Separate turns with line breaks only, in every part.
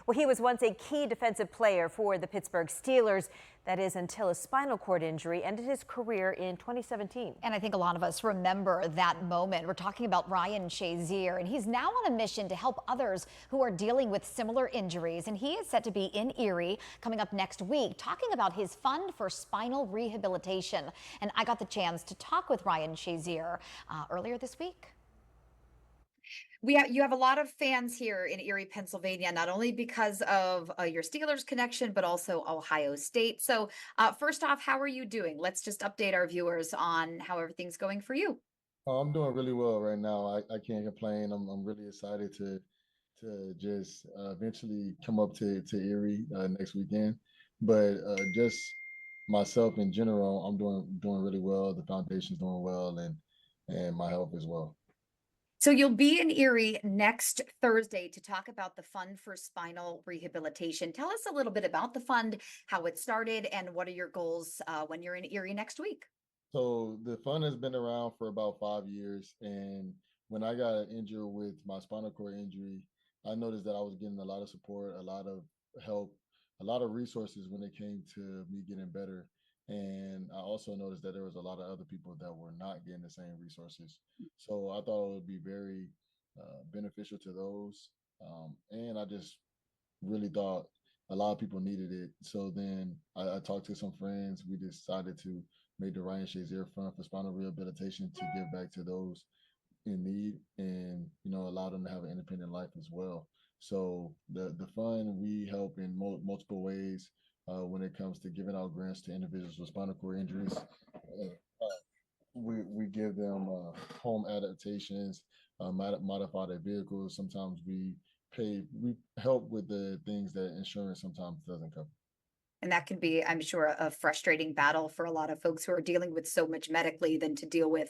Well, he was once a key defensive player for the Pittsburgh Steelers. That is until a spinal cord injury ended his career in 2017.
And I think a lot of us remember that moment. We're talking about Ryan Shazier, and he's now on a mission to help others who are dealing with similar injuries. And he is set to be in Erie coming up next week, talking about his fund for spinal rehabilitation. And I got the chance to talk with Ryan Shazier earlier this week. You have a lot of fans here in Erie, Pennsylvania, not only because of your Steelers connection, but also Ohio State. So first off, how are you doing? Let's just update our viewers on how everything's going for you.
Oh, I'm doing really well right now. I can't complain. I'm really excited to just eventually come up to Erie next weekend. But just myself in general, I'm doing really well. The foundation's doing well, and my health as well.
So you'll be in Erie next Thursday to talk about the Fund for Spinal Rehabilitation. Tell us a little bit about the fund, how it started, and what are your goals when you're in Erie next week?
So the fund has been around for about 5 years, and when I got injured with my spinal cord injury, I noticed that I was getting a lot of support, a lot of help, a lot of resources when it came to me getting better. And I also noticed that there was a lot of other people that were not getting the same resources. So I thought it would be very beneficial to those. And I just really thought a lot of people needed it. So then I talked to some friends. We decided to make the Ryan Shazier Fund for Spinal Rehabilitation to give back to those in need, and allow them to have an independent life as well. So the fund, we help in multiple ways when it comes to giving out grants to individuals with spinal cord injuries. We give them home adaptations, modify their vehicles. Sometimes we help with the things that insurance sometimes doesn't cover.
And that can be, I'm sure, a frustrating battle for a lot of folks who are dealing with so much medically than to deal with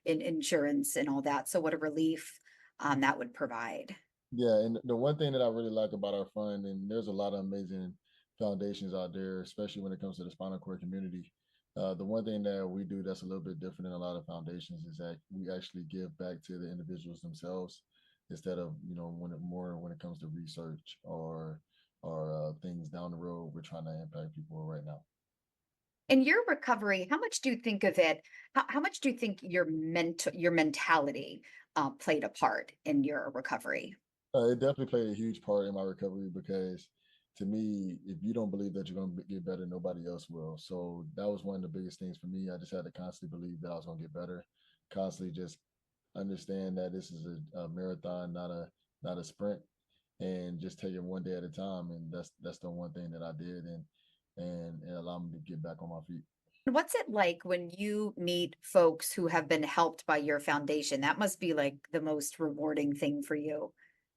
in insurance and all that. So what a relief that would provide.
Yeah, and the one thing that I really like about our fund, and there's a lot of amazing foundations out there, especially when it comes to the spinal cord community. The one thing that we do that's a little bit different than a lot of foundations is that we actually give back to the individuals themselves instead of when it comes to research or things down the road we're trying to impact people right now.
In your recovery, how much do you think of it? How much do you think your mentality played a part in your recovery?
It definitely played a huge part in my recovery because to me, if you don't believe that you're going to get better, nobody else will. So that was one of the biggest things for me. I just had to constantly believe that I was going to get better, constantly just understand that this is a marathon, not a sprint, and just take it one day at a time. And that's the one thing that I did, and it allowed me to get back on my feet.
What's it like when you meet folks who have been helped by your foundation? That must be like the most rewarding thing for you.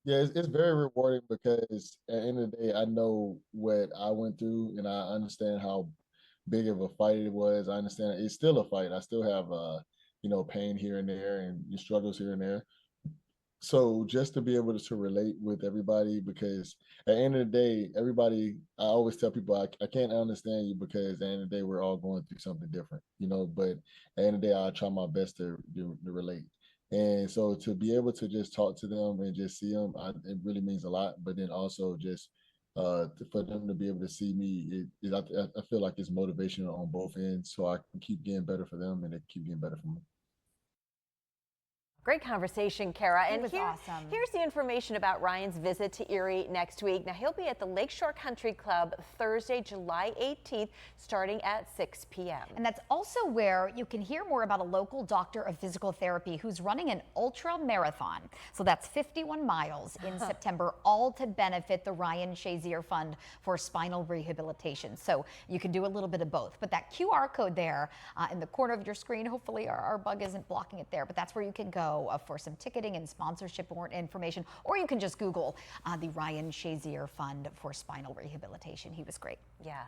Yeah, it's very rewarding because at the end of the day, I know what I went through and I understand how big of a fight it was. I understand it's still a fight. I still have pain here and there and struggles here and there. So just to be able to relate with everybody, because at the end of the day, everybody, I always tell people I can't understand you because at the end of the day, we're all going through something different, but at the end of the day, I try my best to relate. And so to be able to just talk to them and just see them, it really means a lot. But then also just for them to be able to see me, I feel like it's motivational on both ends. So I can keep getting better for them and they keep getting better for me.
Great conversation, Kara.
It
And
was awesome.
here's the information about Ryan's visit to Erie next week. Now, he'll be at the Lakeshore Country Club Thursday, July 18th, starting at 6 p.m.
And that's also where you can hear more about a local doctor of physical therapy who's running an ultra marathon. So that's 51 miles in September, all to benefit the Ryan Shazier Fund for Spinal Rehabilitation. So you can do a little bit of both. But that QR code there in the corner of your screen, hopefully our bug isn't blocking it there, but that's where you can go for some ticketing and sponsorship information, or you can just Google the Ryan Shazier Fund for Spinal Rehabilitation. He was great.
Yeah.